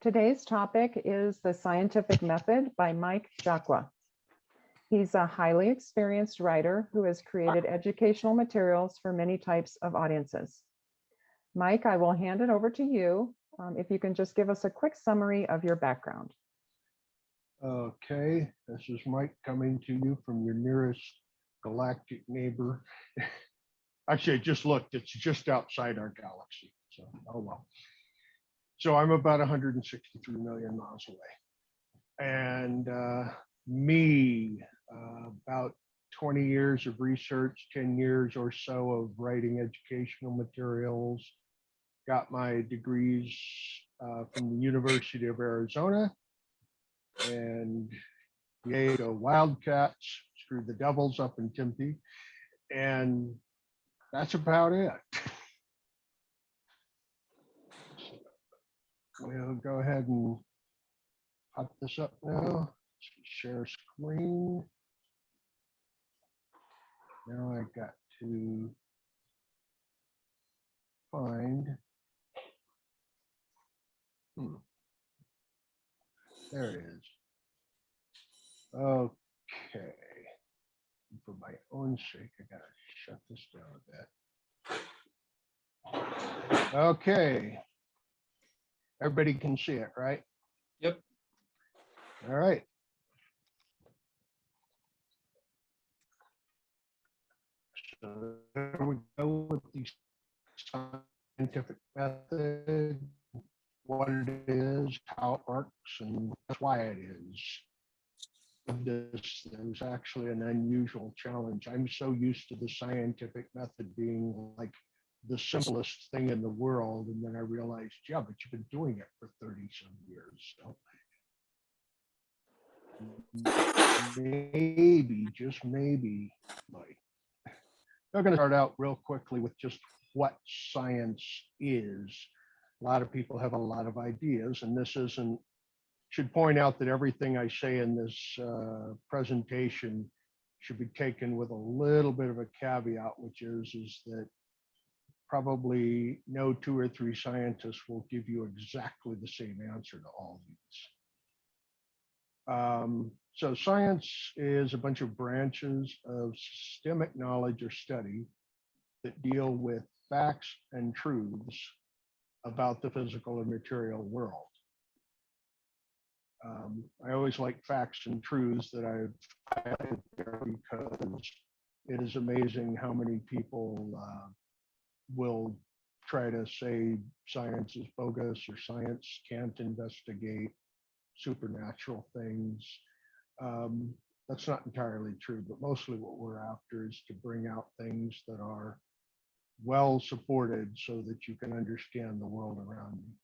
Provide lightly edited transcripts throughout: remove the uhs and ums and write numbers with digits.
Today's topic is The Scientific Method by Jaqua. He's a highly experienced writer who has created educational materials for many types of audiences. Mike, I will hand it over to you. If you can just give us a quick summary of your background. Okay, this is Mike coming to you from your nearest galactic neighbor. Actually, I just looked, it's just outside our galaxy. So, oh well. So I'm about 163 million miles away. And about 20 years of research, 10 years or so of writing educational materials, got my degrees from the University of Arizona, and yay, go Wildcats, screw the Devils up in Tempe, and that's about it. We'll go ahead and pop this up now. Share screen. Now I got to find. There it is. Okay. For my own sake, I gotta shut this down a bit. Okay. Everybody can see it, right? Yep. All right. So there we go with the scientific method, what it is, how it works, and why it is. There's actually an unusual challenge. I'm so used to the scientific method being like the simplest thing in the world, and then I realized, yeah, but you've been doing it for 30 some years. So maybe, just maybe, like, I'm going to start out real quickly with just what science is. A lot of people have a lot of ideas, and this isn't, should point out that everything I say in this presentation should be taken with a little bit of a caveat, which is that probably no 2 or 3 scientists will give you exactly the same answer to all these. So science is a bunch of branches of systemic knowledge or study that deal with facts and truths about the physical and material world. I always like facts and truths that I've highlighted there because it is amazing how many people will try to say science is bogus or science can't investigate supernatural things. That's not entirely true, but mostly what we're after is to bring out things that are well supported so that you can understand the world around you.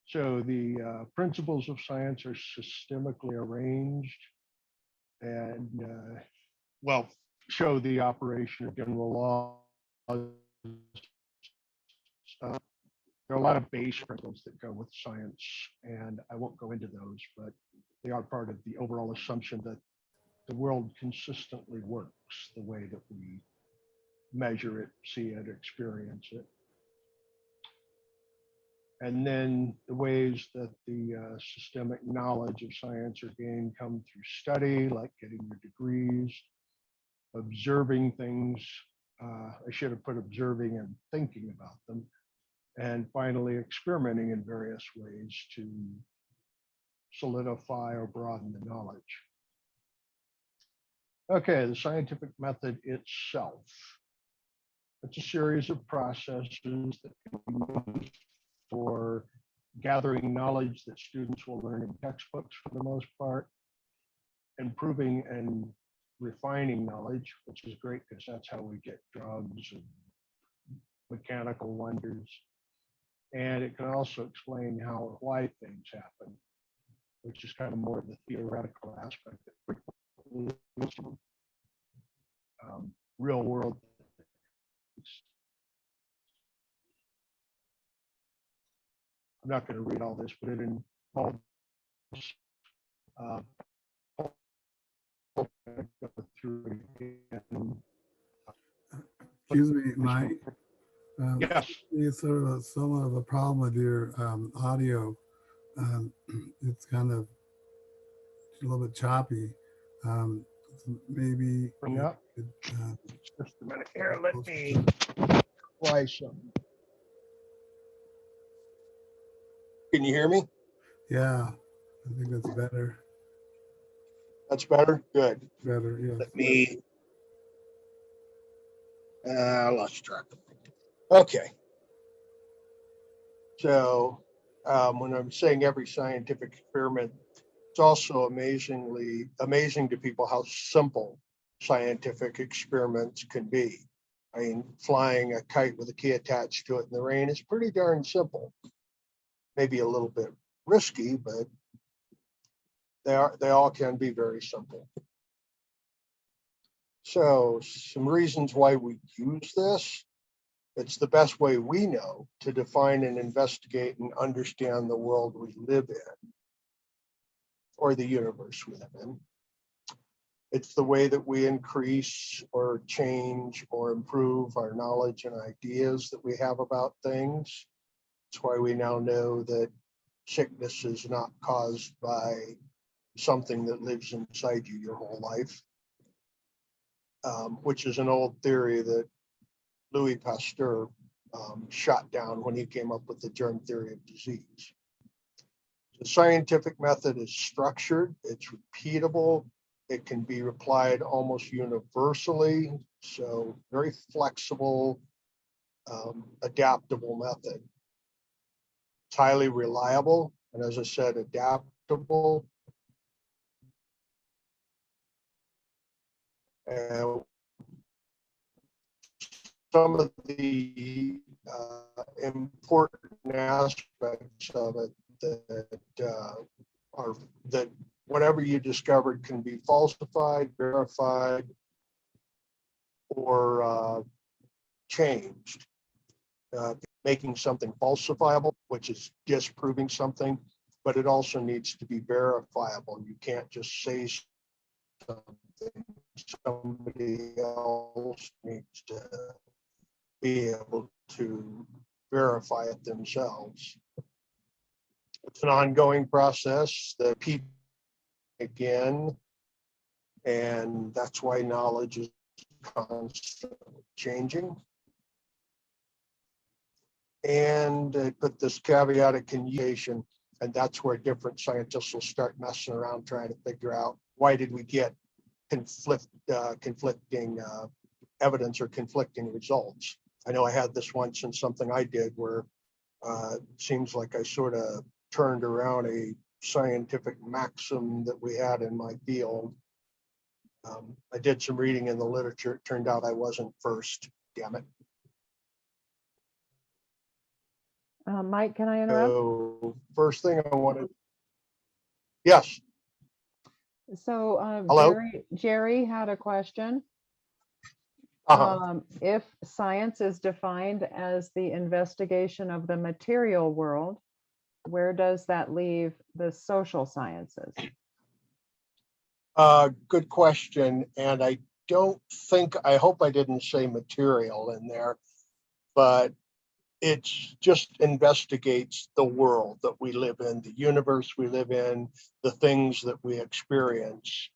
So the principles of science are systemically arranged and, well, show the operation of general laws. There are a lot of base principles that go with science, and I won't go into those, but they are part of the overall assumption that the world consistently works the way that we measure it, see it, experience it. And then the ways that the systemic knowledge of science are gained come through study, like getting your degrees, observing things. I should have put observing and thinking about them. And finally, experimenting in various ways to solidify or broaden the knowledge. Okay, the scientific method itself. It's a series of processes that can be used for gathering knowledge that students will learn in textbooks for the most part, improving and refining knowledge, which is great because that's how we get drugs and mechanical wonders. And it can also explain how or why things happen, which is kind of more of the theoretical aspect that frequently real world. I'm not going to read all this, but it involves go through again. Excuse me, Mike. Yes. You sort of somewhat of a problem with your audio. It's kind of a little bit choppy. Um, maybe Bring you up. could, Just a minute here. Let closer me to try something. Can you hear me? yeah, I think that's better. That's better. Good. Better, yes. Let me. I lost track. Okay. So when I'm saying every scientific experiment, it's also amazing to people how simple scientific experiments can be. I mean, flying a kite with a key attached to it in the rain is pretty darn simple. Maybe a little bit risky, but they all can be very simple. So some reasons why we use this. It's the best way we know to define and investigate and understand the world we live in, or the universe we live in. It's the way that we increase or change or improve our knowledge and ideas that we have about things. It's why we now know that sickness is not caused by something that lives inside you your whole life, which is an old theory that Louis Pasteur shot down when he came up with the germ theory of disease. The scientific method is structured, it's repeatable, it can be applied almost universally, so very flexible, adaptable method. It's highly reliable, and as I said, adaptable. And some of the important aspects of it are that whatever you discovered can be falsified, verified, or changed. Making something falsifiable, which is disproving something, but it also needs to be verifiable. You can't just say something. Somebody else needs to be able to verify it themselves. It's an ongoing process that people again, and that's why knowledge is constantly changing. And I put this caveat of communication, and that's where different scientists will start messing around trying to figure out why did we get conflicting evidence or conflicting results. I know I had this once in something I did where it seems like I sort of turned around a scientific maxim that we had in my field. I did some reading in the literature. It turned out I wasn't first, damn it. Mike, can I interrupt? So first thing I wanted, yes. So Hello? Jerry had a question. If science is defined as the investigation of the material world, where does that leave the social sciences? Good question. And I hope I didn't say material in there, but it's just investigates the world that we live in, the universe we live in, the things that we experience,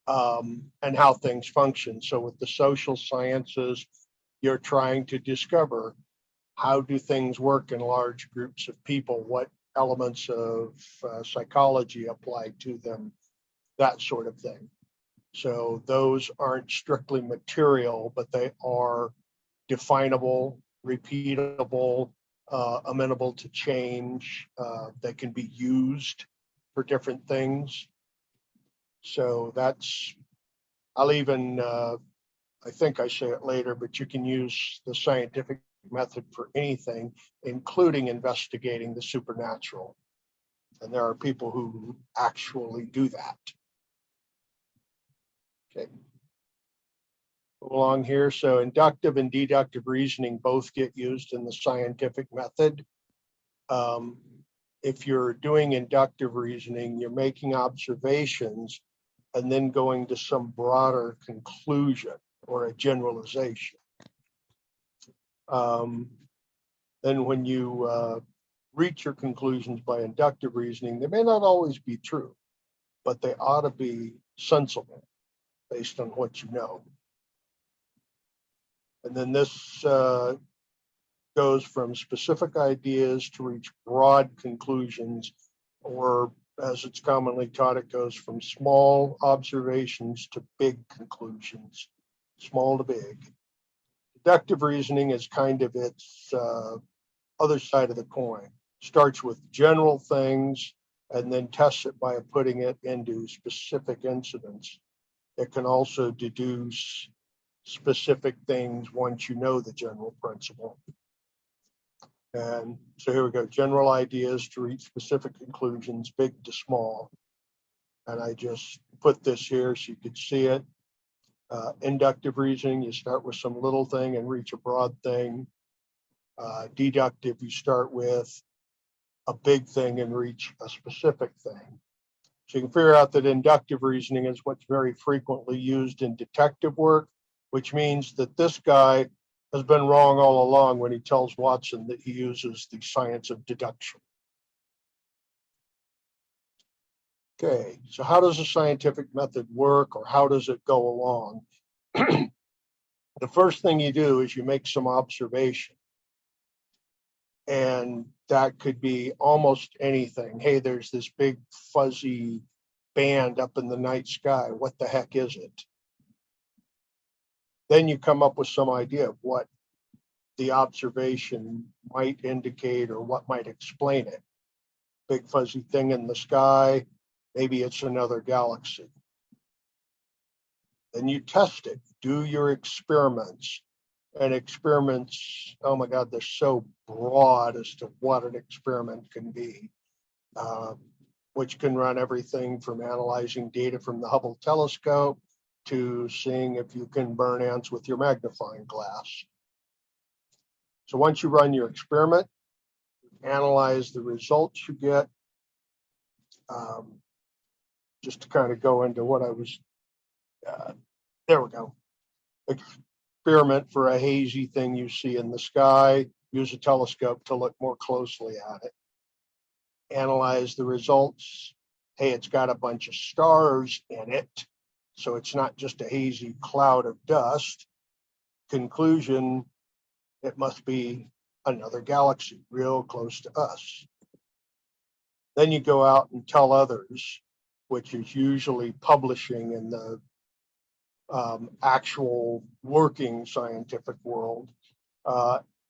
and how things function. So with the social sciences, you're trying to discover how do things work in large groups of people, what elements of psychology apply to them, that sort of thing. So those aren't strictly material, but they are definable, repeatable, amenable to change. They can be used for different things. So that's, I'll even, I think I say it later, but you can use the scientific method for anything, including investigating the supernatural. And there are people who actually do that. Okay. Along here. So inductive and deductive reasoning both get used in the scientific method. If you're doing inductive reasoning, you're making observations and then going to some broader conclusion or a generalization. then when you reach your conclusions by inductive reasoning, they may not always be true, but they ought to be sensible based on what you know. And then this goes from specific ideas to reach broad conclusions, or as it's commonly taught, it goes from small observations to big conclusions, small to big. Deductive reasoning is kind of its other side of the coin. Starts with general things and then tests it by putting it into specific incidents. It can also deduce specific things once you know the general principle. And so here we go, general ideas to reach specific conclusions, big to small. And I just put this here so you could see it. Inductive reasoning, you start with some little thing and reach a broad thing. Deductive, you start with a big thing and reach a specific thing. So you can figure out that inductive reasoning is what's very frequently used in detective work, which means that this guy has been wrong all along when he tells Watson that he uses the science of deduction. Okay, so how does a scientific method work, or how does it go along? The first thing you do is you make some observation. And that could be almost anything. Hey, there's this big fuzzy band up in the night sky. What the heck is it? Then you come up with some idea of what the observation might indicate or what might explain it. Big fuzzy thing in the sky, maybe it's another galaxy. Then you test it, do your experiments. And experiments, oh my God, they're so broad as to what an experiment can be, which can run everything from analyzing data from the Hubble telescope to seeing if you can burn ants with your magnifying glass. So once you run your experiment, analyze the results you get. Just to kind of go into what I was, there we go. Experiment for a hazy thing you see in the sky, use a telescope to look more closely at it. Analyze the results. Hey, it's got a bunch of stars in it, so it's not just a hazy cloud of dust. Conclusion, it must be another galaxy real close to us. Then you go out and tell others, which is usually publishing in the actual working scientific world.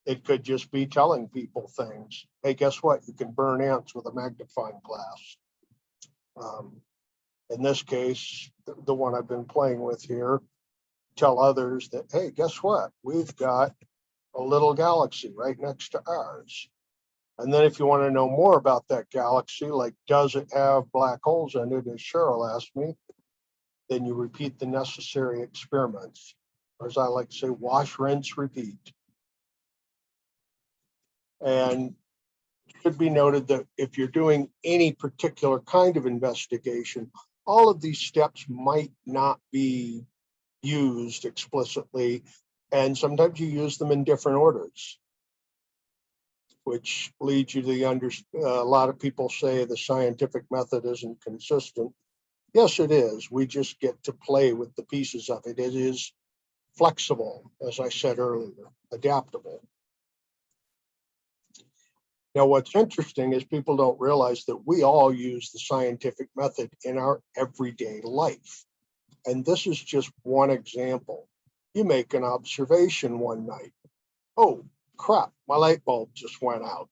It could just be telling people things. Hey, guess what? You can burn ants with a magnifying glass. In this case, the one I've been playing with here, tell others that, hey, guess what? We've got a little galaxy right next to ours. And then if you want to know more about that galaxy, like does it have black holes in it, as Cheryl asked me, then you repeat the necessary experiments. Or as I like to say, wash, rinse, repeat. And it should be noted that if you're doing any particular kind of investigation, all of these steps might not be used explicitly, and sometimes you use them in different orders, which leads you to a lot of people say the scientific method isn't consistent. Yes, it is. We just get to play with the pieces of it. It is flexible, as I said earlier, adaptable. Now, what's interesting is people don't realize that we all use the scientific method in our everyday life. And this is just one example. You make an observation one night. Oh, crap, my light bulb just went out.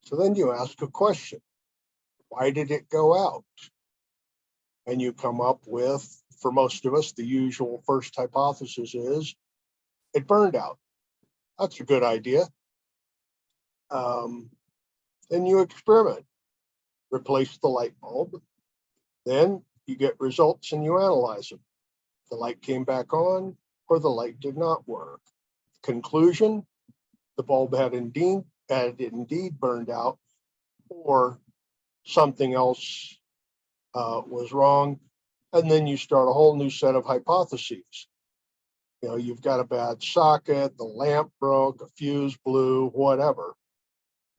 So then you ask a question. Why did it go out? And you come up with, for most of us, the usual first hypothesis is it burned out. That's a good idea. Then you experiment, replace the light bulb. Then you get results and you analyze them. The light came back on or the light did not work. Conclusion, the bulb had indeed burned out, or something else was wrong. And then you start a whole new set of hypotheses. You know, you've got a bad socket, the lamp broke, a fuse blew, whatever.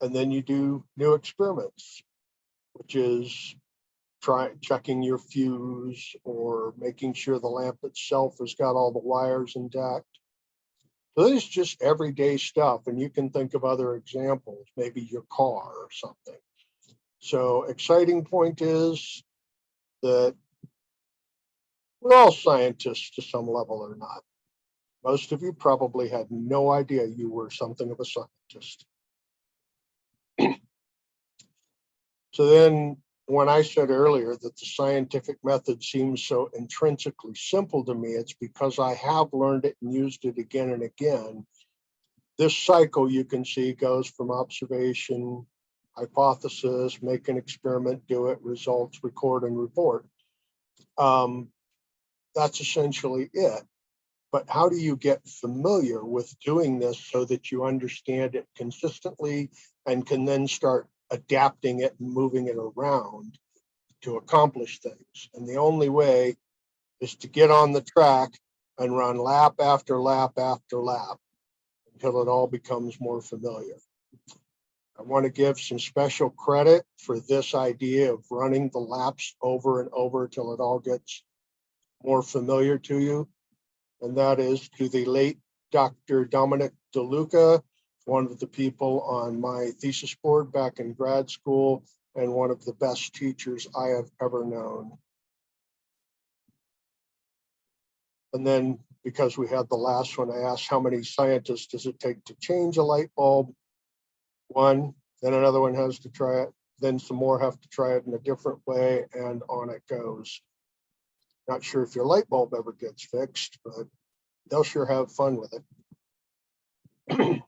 And then you do new experiments, which is checking your fuse or making sure the lamp itself has got all the wires intact. So this is just everyday stuff. And you can think of other examples, maybe your car or something. So exciting point is that we're all scientists to some level or not. Most of you probably had no idea you were something of a scientist. So then when I said earlier that the scientific method seems so intrinsically simple to me, it's because I have learned it and used it again and again. This cycle, you can see, goes from observation, hypothesis, make an experiment, do it, results, record, and report. That's essentially it. But how do you get familiar with doing this so that you understand it consistently and can then start adapting it and moving it around to accomplish things? And the only way is to get on the track and run lap after lap after lap until it all becomes more familiar. I want to give some special credit for this idea of running the laps over and over till it all gets more familiar to you. And that is to the late Dr. Dominic DeLuca, one of the people on my thesis board back in grad school, and one of the best teachers I have ever known. And then, because we had the last one, I asked how many scientists does it take to change a light bulb? One, then another one has to try it, then some more have to try it in a different way, and on it goes. Not sure if your light bulb ever gets fixed, but they'll sure have fun with it.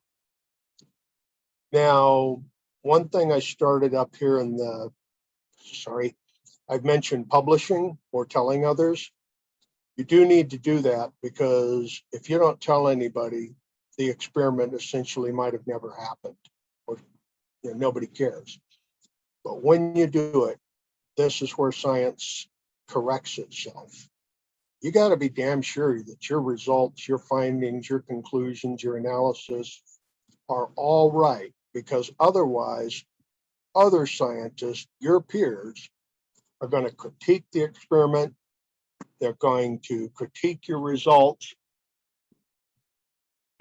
Now, one thing I started up here in the, I've mentioned publishing or telling others. You do need to do that because if you don't tell anybody, the experiment essentially might have never happened, or nobody cares. But when you do it, this is where science corrects itself. You got to be damn sure that your results, your findings, your conclusions, your analysis are all right, because otherwise, other scientists, your peers, are going to critique the experiment. They're going to critique your results.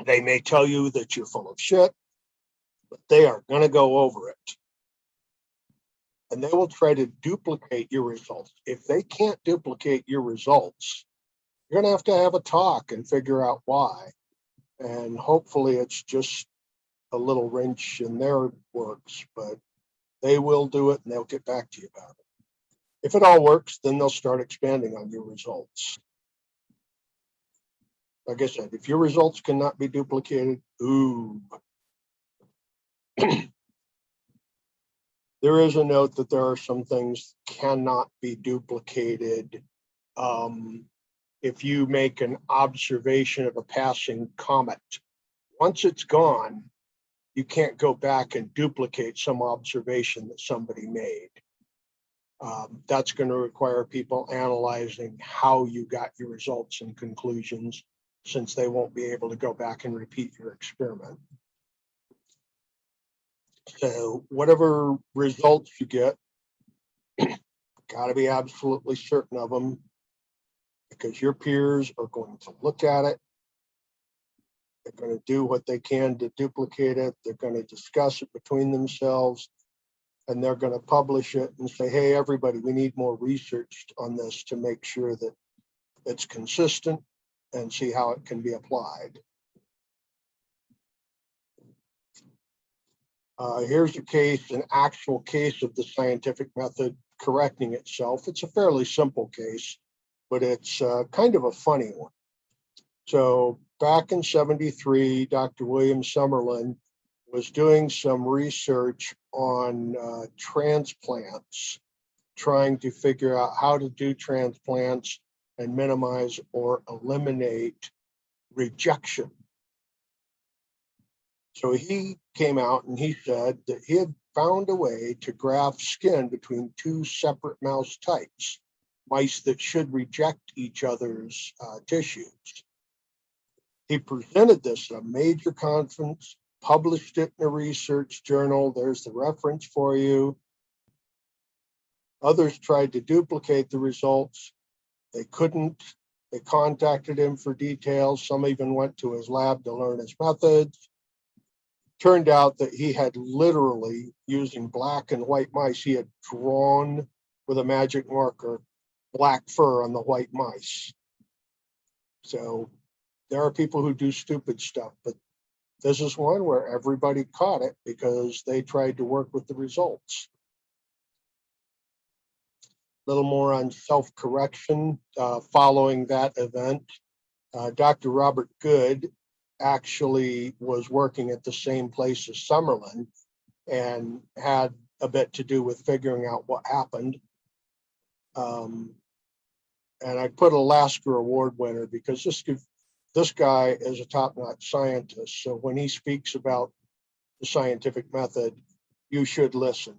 They may tell you that you're full of shit, but they are going to go over it. And they will try to duplicate your results. If they can't duplicate your results, you're going to have a talk and figure out why. And hopefully it's just a little wrench in their works, but they will do it and they'll get back to you about it. If it all works, then they'll start expanding on your results. Like I said, if your results cannot be duplicated, ooh. There is a note that there are some things cannot be duplicated. If you make an observation of a passing comet, once it's gone, you can't go back and duplicate some observation that somebody made. That's going to require people analyzing how you got your results and conclusions, since they won't be able to go back and repeat your experiment. So whatever results you get, got to be absolutely certain of them, because your peers are going to look at it. They're going to do what they can to duplicate it. They're going to discuss it between themselves, and they're going to publish it and say, hey, everybody, we need more research on this to make sure that it's consistent and see how it can be applied. Here's a case, an actual case of the scientific method correcting itself. It's a fairly simple case, but it's kind of a funny one. So back in '73, Dr. William Summerlin was doing some research on transplants, trying to figure out how to do transplants and minimize or eliminate rejection. So he came out and he said that he had found a way to graft skin between two separate mouse types, mice that should reject each other's tissues. He presented this at a major conference, published it in a research journal. There's the reference for you. Others tried to duplicate the results. They couldn't. They contacted him for details. Some even went to his lab to learn his methods. Turned out that he had literally, using black and white mice, he had drawn with a magic marker black fur on the white mice. So there are people who do stupid stuff, but this is one where everybody caught it because they tried to work with the results. A little more on self-correction following that event. Dr. Robert Good actually was working at the same place as Summerlin and had a bit to do with figuring out what happened. And I put a Lasker Award winner because this guy is a top-notch scientist. So when he speaks about the scientific method, you should listen.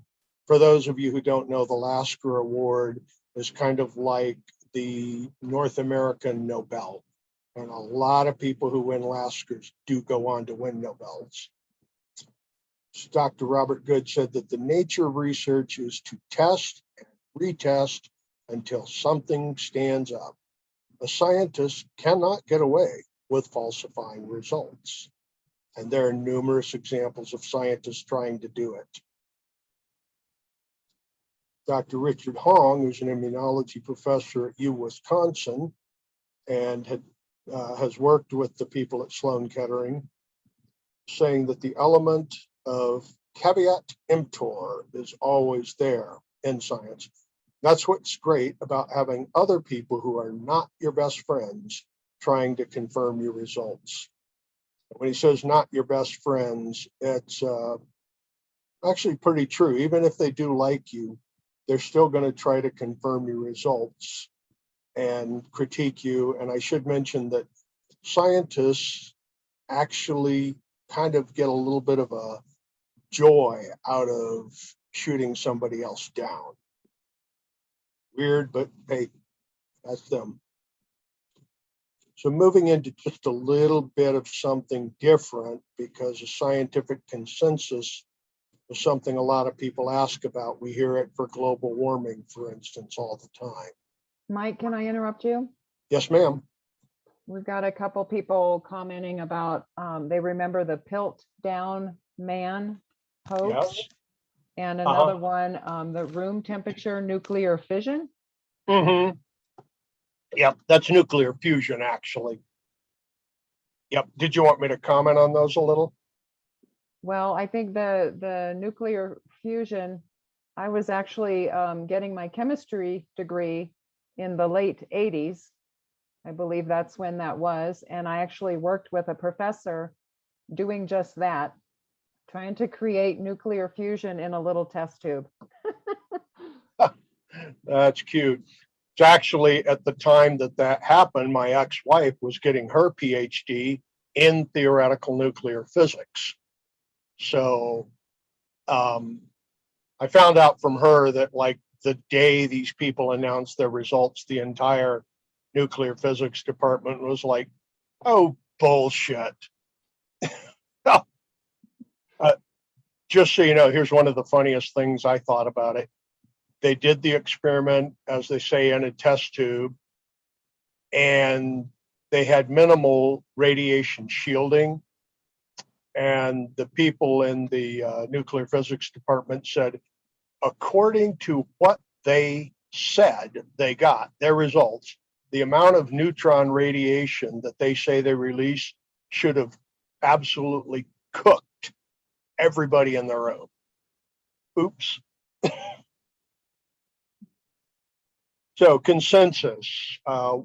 For those of you who don't know, the Lasker Award is kind of like the North American Nobel. And a lot of people who win Laskers do go on to win Nobels. So Dr. Robert Good said that the nature of research is to test and retest until something stands up. A scientist cannot get away with falsifying results. And there are numerous examples of scientists trying to do it. Dr. Richard Hong, who's an immunology professor at U Wisconsin and has worked with the people at Sloan Kettering, saying that the element of caveat emptor is always there in science. That's what's great about having other people who are not your best friends trying to confirm your results. When he says not your best friends, it's actually pretty true. Even if they do like you, they're still going to try to confirm your results and critique you. And I should mention that scientists actually kind of get a little bit of a joy out of shooting somebody else down. Weird, but hey, that's them. So moving into just a little bit of something different, because a scientific consensus is something a lot of people ask about. We hear it for global warming, for instance, all the time. Mike, can I interrupt you? Yes, ma'am. We've got a couple people commenting about, they remember the Piltdown Man hoax. Yes. And another one, the room temperature nuclear fission. Mm-hmm. Yep, that's nuclear fusion, actually. Yep. Did you want me to comment on those a little? Well, I think the nuclear fusion, I was actually getting my chemistry degree in the late 80s. I believe that's when that was. And I actually worked with a professor doing just that, trying to create nuclear fusion in a little test tube. That's cute. It's actually at the time that happened, my ex-wife was getting her PhD in theoretical nuclear physics. So I found out from her that like the day these people announced their results, the entire nuclear physics department was like, oh, bullshit. Just so you know, here's one of the funniest things I thought about it. They did the experiment, as they say, in a test tube, and they had minimal radiation shielding. And the people in the nuclear physics department said, according to what they said they got, their results, the amount of neutron radiation that they say they release should have absolutely cooked everybody in the room. Oops. So consensus. A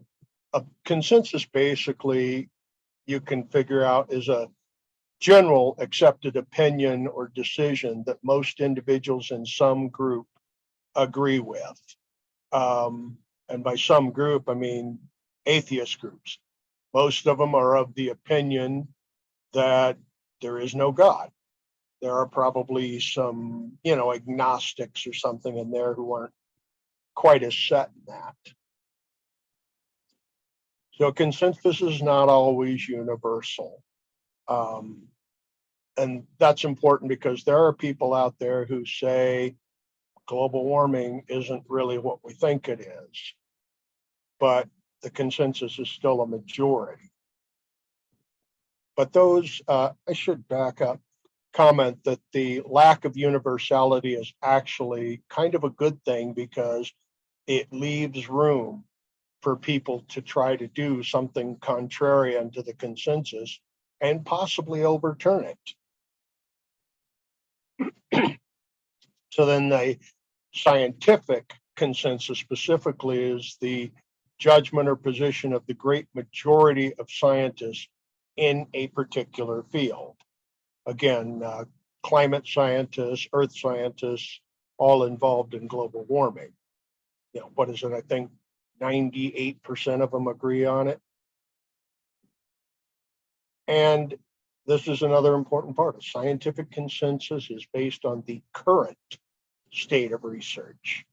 consensus basically you can figure out is a general accepted opinion or decision that most individuals in some group agree with. And by some group, I mean atheist groups. Most of them are of the opinion that there is no God. There are probably some, agnostics or something in there who aren't quite as set in that. So consensus is not always universal. And that's important because there are people out there who say global warming isn't really what we think it is, but the consensus is still a majority. But those, I should back up, comment that the lack of universality is actually kind of a good thing because it leaves room for people to try to do something contrarian to the consensus and possibly overturn it. So then the scientific consensus specifically is the judgment or position of the great majority of scientists in a particular field. Again, climate scientists, earth scientists, all involved in global warming. You know, what is it? I think 98% of them agree on it. And this is another important part of scientific consensus is based on the current state of research.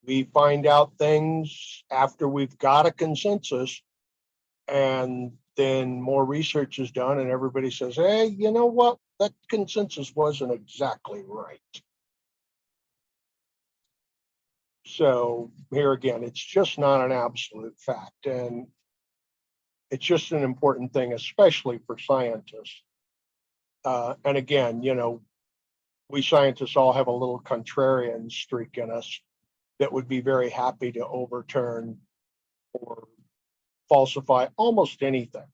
We find out things after we've got a consensus, and then more research is done and everybody says, hey, you know what? That consensus wasn't exactly right. So here again, it's just not an absolute fact. And it's just an important thing, especially for scientists. And again, you know, we scientists all have a little contrarian streak in us that would be very happy to overturn or falsify almost anything.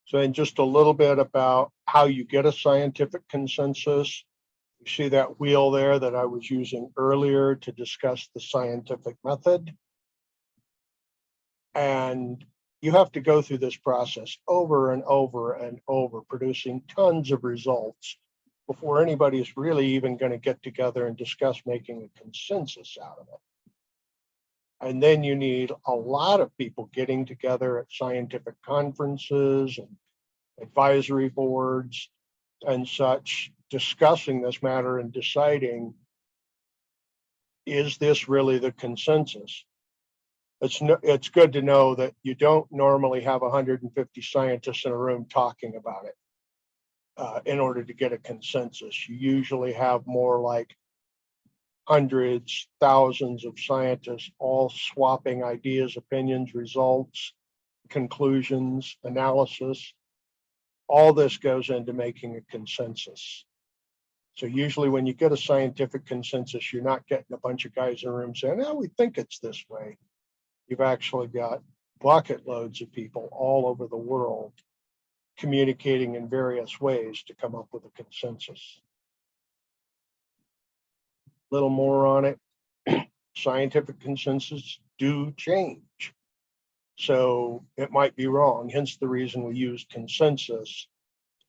So then just a little bit about how you get a scientific consensus. You see that wheel there that I was using earlier to discuss the scientific method. And you have to go through this process over and over and over, producing tons of results before anybody's really even going to get together and discuss making a consensus out of it. And then you need a lot of people getting together at scientific conferences and advisory boards and such, discussing this matter and deciding, is this really the consensus? It's good to know that you don't normally have 150 scientists in a room talking about it in order to get a consensus. You usually have more like hundreds, thousands of scientists all swapping ideas, opinions, results, conclusions, analysis. All this goes into making a consensus. So usually when you get a scientific consensus, you're not getting a bunch of guys in a room saying, oh, we think it's this way. You've actually got bucket loads of people all over the world communicating in various ways to come up with a consensus. A little more on it. Scientific consensus do change. So it might be wrong, hence the reason we use consensus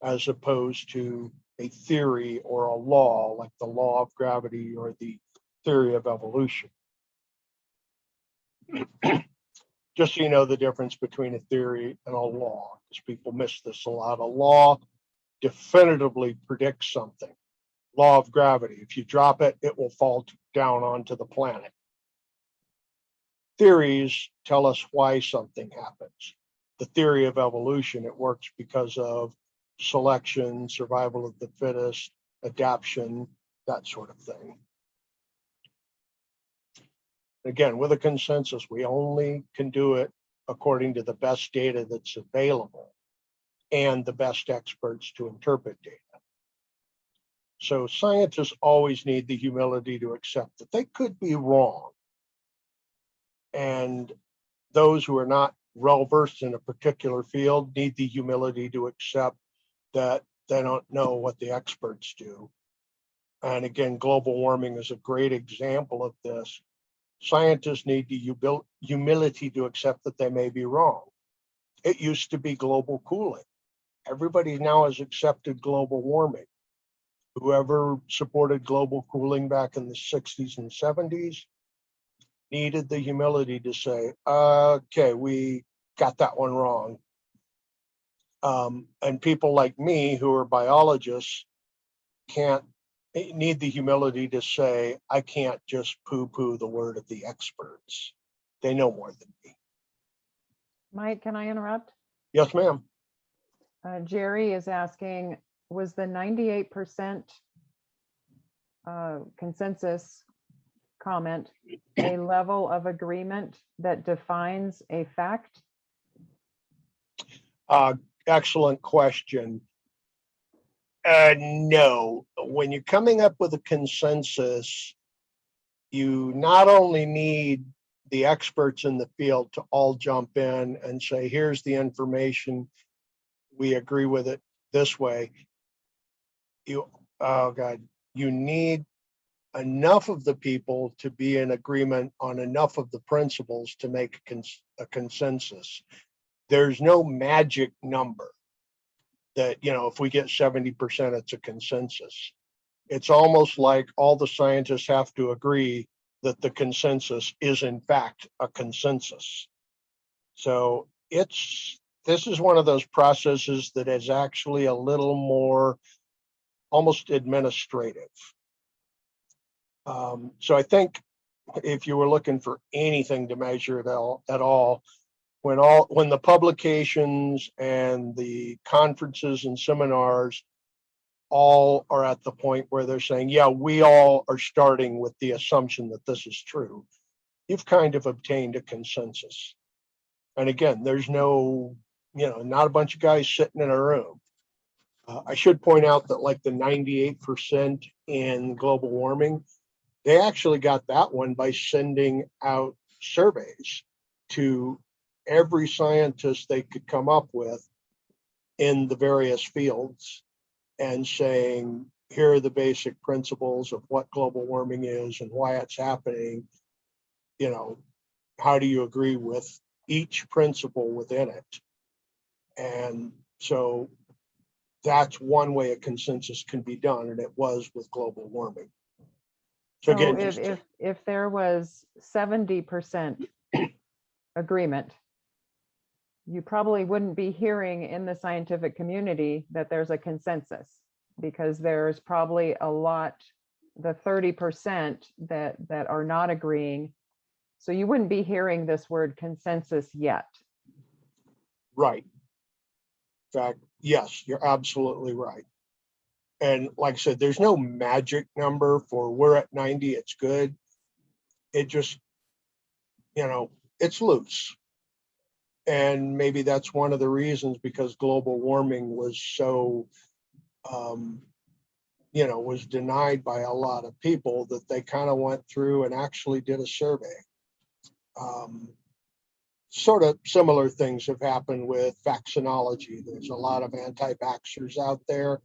as opposed to a theory or a law like the law of gravity or the theory of evolution. Just so you know the difference between a theory and a law, because people miss this a lot. A law definitively predicts something. Law of gravity, if you drop it, it will fall down onto the planet. Theories tell us why something happens. The theory of evolution, it works because of selection, survival of the fittest, adaptation, that sort of thing. Again, with a consensus, we only can do it according to the best data that's available and the best experts to interpret data. So scientists always need the humility to accept that they could be wrong. And those who are not well-versed in a particular field need the humility to accept that they don't know what the experts do. And again, global warming is a great example of this. Scientists need the humility to accept that they may be wrong. It used to be global cooling. Everybody now has accepted global warming. Whoever supported global cooling back in the 60s and 70s needed the humility to say, okay, we got that one wrong. And people like me who are biologists need the humility to say, I can't just poo-poo the word of the experts. they know more than me. Mike, can I interrupt? Yes, ma'am. Jerry is asking, was the 98% consensus comment a level of agreement that defines a fact? Excellent question. No, when you're coming up with a consensus, you not only need the experts in the field to all jump in and say, here's the information, we agree with it this way. You need enough of the people to be in agreement on enough of the principles to make a consensus. There's no magic number that, if we get 70%, it's a consensus. It's almost like all the scientists have to agree that the consensus is in fact a consensus. So this is one of those processes that is actually a little more almost administrative. So I think if you were looking for anything to measure it at all, when the publications and the conferences and seminars all are at the point where they're saying, yeah, we all are starting with the assumption that this is true, you've kind of obtained a consensus. And again, there's no, not a bunch of guys sitting in a room. I should point out that like the 98% in global warming, they actually got that one by sending out surveys to every scientist they could come up with in the various fields and saying, here are the basic principles of what global warming is and why it's happening. How do you agree with each principle within it? And so that's one way a consensus can be done, and it was with global warming. So again, if there was 70% agreement, you probably wouldn't be hearing in the scientific community that there's a consensus, because there's probably a lot, the 30% that are not agreeing. So you wouldn't be hearing this word consensus yet. Right. In fact, yes, you're absolutely right. And like I said, there's no magic number for we're at 90, it's good. It just, it's loose. And maybe that's one of the reasons, because global warming was so, was denied by a lot of people, that they kind of went through and actually did a survey. Sort of similar things have happened with vaccinology. There's a lot of anti-vaxxers out there,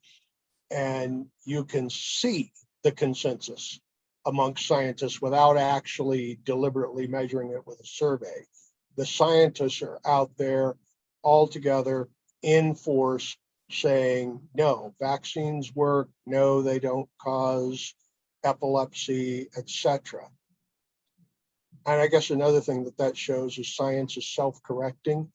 and you can see the consensus amongst scientists without actually deliberately measuring it with a survey. The scientists are out there all together in force saying, no, vaccines work, no, they don't cause epilepsy, etc. And I guess another thing that shows is science is self-correcting.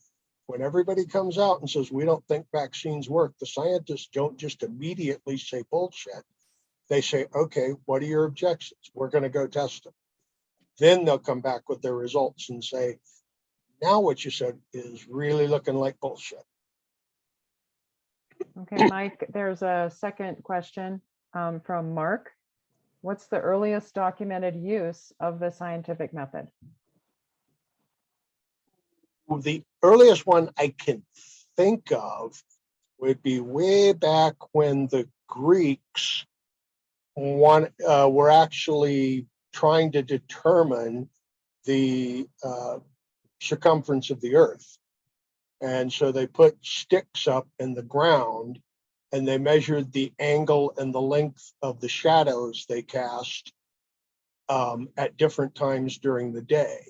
When everybody comes out and says, we don't think vaccines work, the scientists don't just immediately say bullshit. They say, okay, what are your objections? We're going to go test them. Then they'll come back with their results and say, now what you said is really looking like bullshit. Okay, Mike, there's a second question from Mark. What's the earliest documented use of the scientific method? The earliest one I can think of would be way back when the Greeks were actually trying to determine the circumference of the earth. And so they put sticks up in the ground, and they measured the angle and the length of the shadows they cast at different times during the day.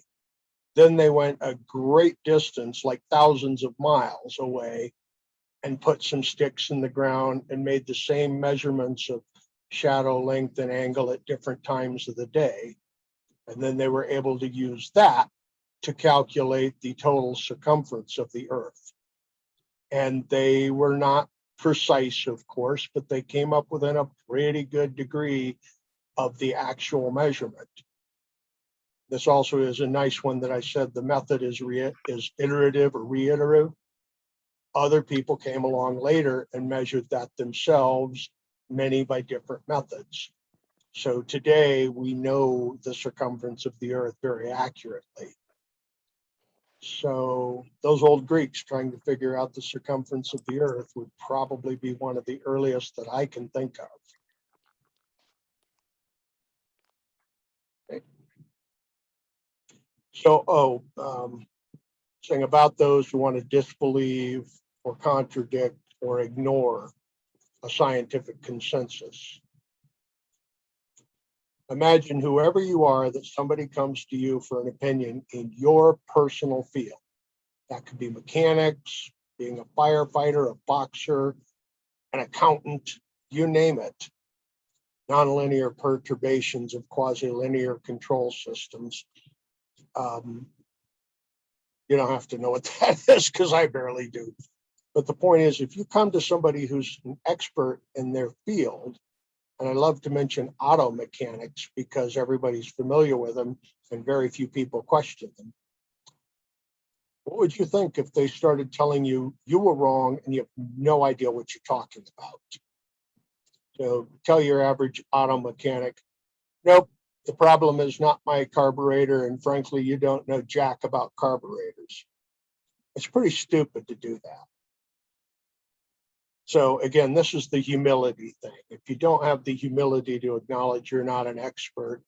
Then they went a great distance, like thousands of miles away, and put some sticks in the ground and made the same measurements of shadow length and angle at different times of the day. And then they were able to use that to calculate the total circumference of the earth. And they were not precise, of course, but they came up within a pretty good degree of the actual measurement. This also is a nice one that I said the method is iterative or reiterative. Other people came along later and measured that themselves, many by different methods. So today we know the circumference of the Earth very accurately. So those old Greeks trying to figure out the circumference of the Earth would probably be one of the earliest that I can think of. Okay. So, saying about those who want to disbelieve or contradict or ignore a scientific consensus. Imagine whoever you are that somebody comes to you for an opinion in your personal field. That could be mechanics, being a firefighter, a boxer, an accountant, you name it. Nonlinear perturbations of quasi-linear control systems. You don't have to know what that is because I barely do. But the point is, if you come to somebody who's an expert in their field, and I love to mention auto mechanics because everybody's familiar with them and very few people question them. What would you think if they started telling you you were wrong and you have no idea what you're talking about? So tell your average auto mechanic, nope, the problem is not my carburetor, and frankly, you don't know jack about carburetors. It's pretty stupid to do that. So again, this is the humility thing. If you don't have the humility to acknowledge you're not an expert,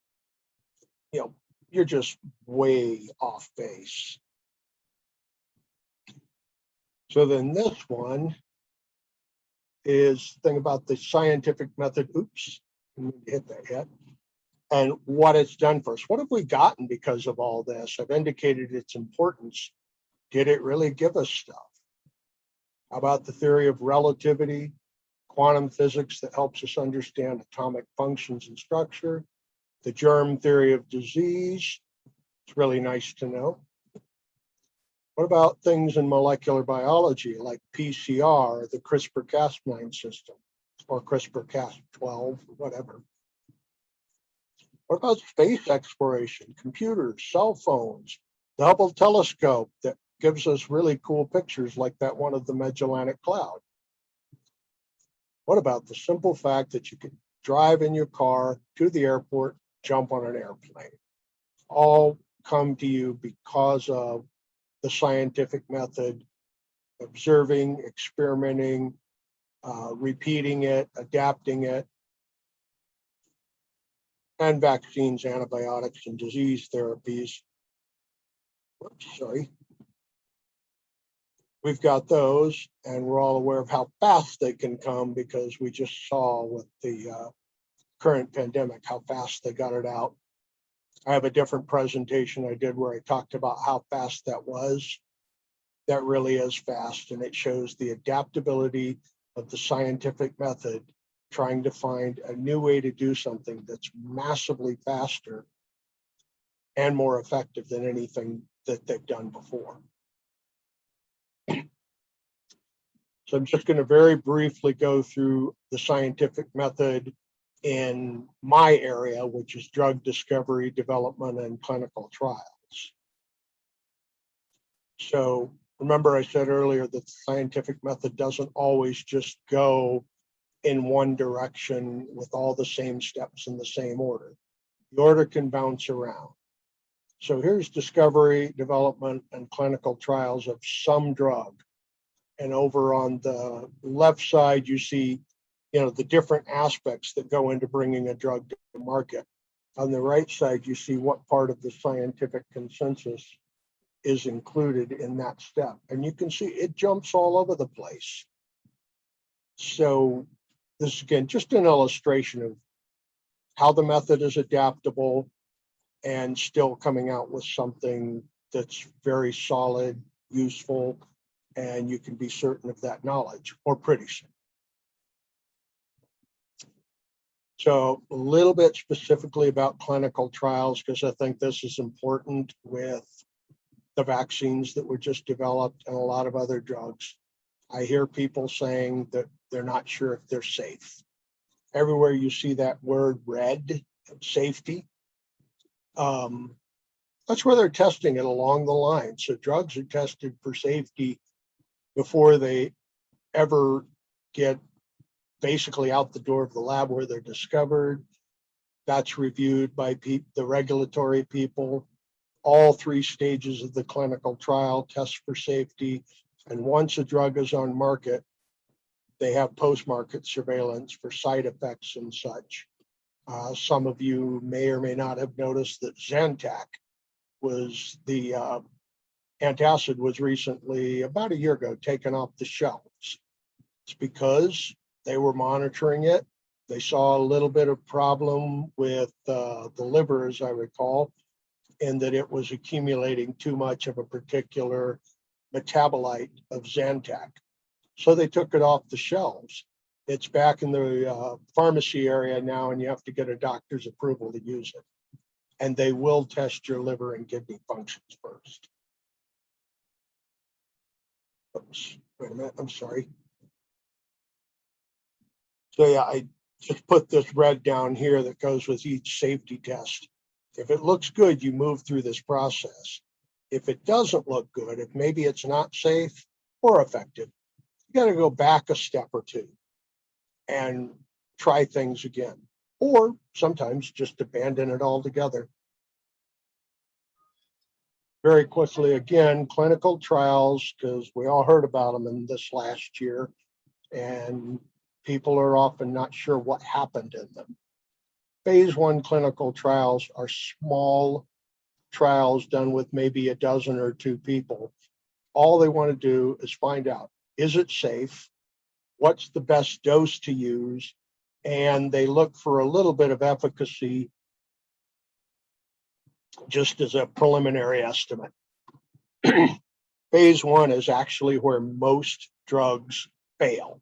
you're just way off base. So then this one is the thing about the scientific method. Oops, I didn't hit that yet. And what it's done for us. What have we gotten because of all this? I've indicated its importance. Did it really give us stuff? How about the theory of relativity, quantum physics that helps us understand atomic functions and structure, the germ theory of disease? It's really nice to know. What about things in molecular biology like PCR, the CRISPR-Cas9 system, or CRISPR-Cas12, whatever? What about space exploration, computers, cell phones, the Hubble telescope that gives us really cool pictures like that one of the Magellanic Cloud? What about the simple fact that you can drive in your car to the airport, jump on an airplane? All come to you because of the scientific method, observing, experimenting, repeating it, adapting it, and vaccines, antibiotics, and disease therapies. Oops, sorry. We've got those, and we're all aware of how fast they can come because we just saw with the current pandemic how fast they got it out. I have a different presentation I did where I talked about how fast that was. That really is fast, and it shows the adaptability of the scientific method trying to find a new way to do something that's massively faster and more effective than anything that they've done before. So I'm just going to very briefly go through the scientific method in my area, which is drug discovery, development, and clinical trials. So remember I said earlier that the scientific method doesn't always just go in one direction with all the same steps in the same order. The order can bounce around. So here's discovery, development, and clinical trials of some drug. And over on the left side, you see, the different aspects that go into bringing a drug to the market. On the right side, you see what part of the scientific consensus is included in that step. And you can see it jumps all over the place. So this is, again, just an illustration of how the method is adaptable and still coming out with something that's very solid, useful, and you can be certain of that knowledge, or pretty certain. So a little bit specifically about clinical trials, because I think this is important with the vaccines that were just developed and a lot of other drugs. I hear people saying that they're not sure if they're safe. Everywhere you see that word red, safety, That's where they're testing it along the line. So drugs are tested for safety before they ever get basically out the door of the lab where they're discovered. That's reviewed by the regulatory people. All three stages of the clinical trial test for safety. And once a drug is on market, they have post-market surveillance for side effects and such. Some of you may or may not have noticed that Zantac was the antacid was recently, about a year ago, taken off the shelves. It's because they were monitoring it. They saw a little bit of problem with the liver, as I recall, and that it was accumulating too much of a particular metabolite of Zantac. So they took it off the shelves. It's back in the pharmacy area now, and you have to get a doctor's approval to use it. And they will test your liver and kidney functions first. Oops, wait a minute, I'm sorry. So yeah, I just put this red down here that goes with each safety test. If it looks good, you move through this process. If it doesn't look good, if maybe it's not safe or effective, you got to go back a step or two and try things again. Or sometimes just abandon it altogether. Very quickly, again, clinical trials, because we all heard about them in this last year, and people are often not sure what happened in them. Phase 1 clinical trials are small trials done with maybe a dozen or two people. All they want to do is find out, is it safe? What's the best dose to use? And they look for a little bit of efficacy just as a preliminary estimate. Phase 1 is actually where most drugs fail.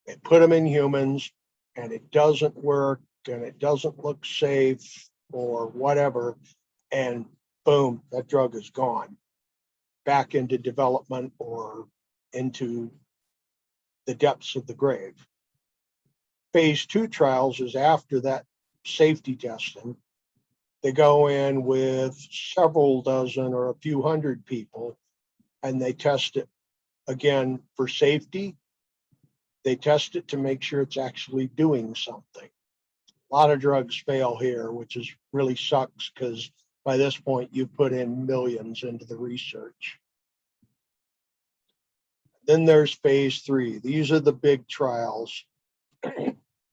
They put them in humans and it doesn't work and it doesn't look safe or whatever, and boom, that drug is gone back into development or into the depths of the grave. Phase 2 trials is after that safety testing. They go in with several dozen or a few hundred people and they test it again for safety. They test it to make sure it's actually doing something. A lot of drugs fail here, which is really sucks because by this point you put in millions into the research. Then there's phase 3. These are the big trials.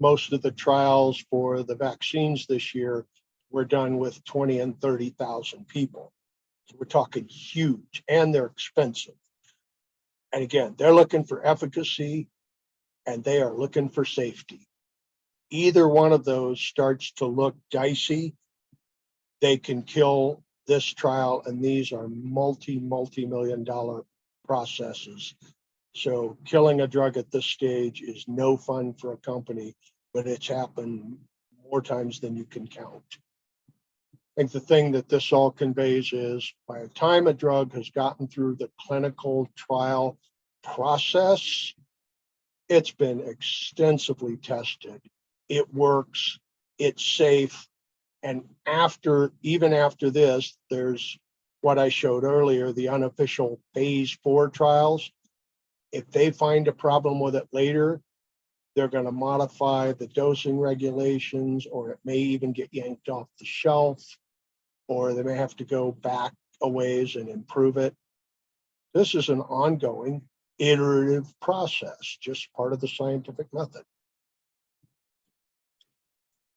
Most of the trials for the vaccines this year were done with 20 and 30,000 people. So we're talking huge, and they're expensive. And again, they're looking for efficacy and they are looking for safety. Either one of those starts to look dicey, they can kill this trial, and these are multi-million dollar processes. So killing a drug at this stage is no fun for a company, but it's happened more times than you can count. I think the thing that this all conveys is by the time a drug has gotten through the clinical trial process, it's been extensively tested. It works, it's safe. And even after this, there's what I showed earlier, the unofficial phase 4 trials. If they find a problem with it later, they're going to modify the dosing regulations, or it may even get yanked off the shelf, or they may have to go back a ways and improve it. This is an ongoing, iterative process, just part of the scientific method.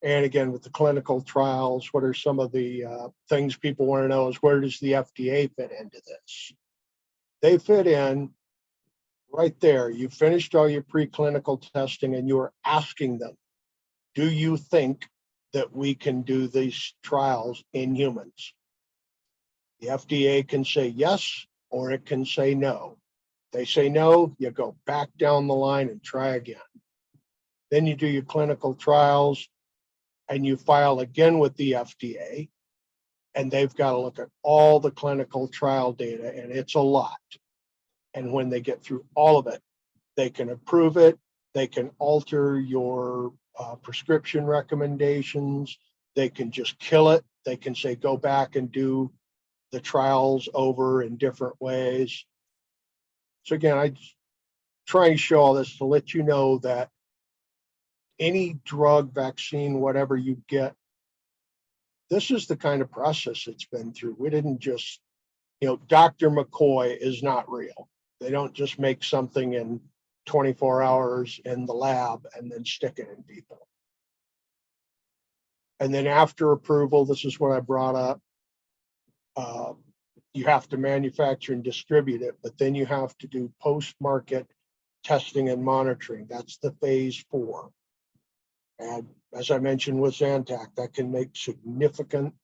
And again, with the clinical trials, what are some of the things people want to know is where does the FDA fit into this? They fit in right there. You finished all your preclinical testing and you're asking them, do you think that we can do these trials in humans? The FDA can say yes, or it can say no. They say no, you go back down the line and try again. Then you do your clinical trials and you file again with the FDA, and they've got to look at all the clinical trial data, and it's a lot. And when they get through all of it, they can approve it, they can alter your prescription recommendations, they can just kill it They can say, go back and do the trials over in different ways. So again, I try and show all this to let you know that any drug, vaccine, whatever you get, this is the kind of process it's been through. We didn't just, Dr. McCoy is not real. They don't just make something in 24 hours in the lab and then stick it in people. And then after approval, this is what I brought up. You have to manufacture and distribute it, but then you have to do post-market testing and monitoring. That's the phase 4. And as I mentioned with Zantac, that can make significant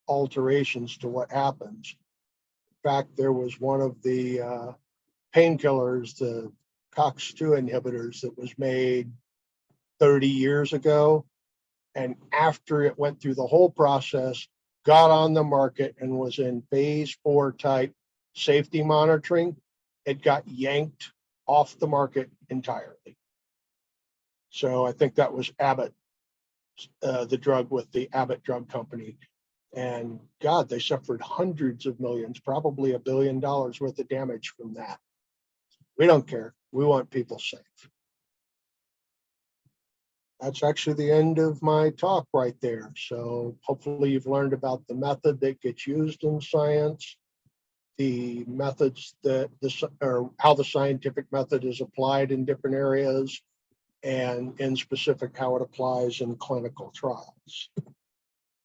alterations to what happens. In fact, there was one of the painkillers, the COX-2 inhibitors, that was made 30 years ago. And after it went through the whole process, got on the market and was in phase 4 type safety monitoring, it got yanked off the market entirely. So I think that was Abbott, the drug with the Abbott Drug Company. And God, they suffered hundreds of millions, probably $1 billion worth of damage from that. We don't care. We want people safe. That's actually the end of my talk right there. So hopefully you've learned about the method that gets used in science, the methods or how the scientific method is applied in different areas, and in specific how it applies in clinical trials.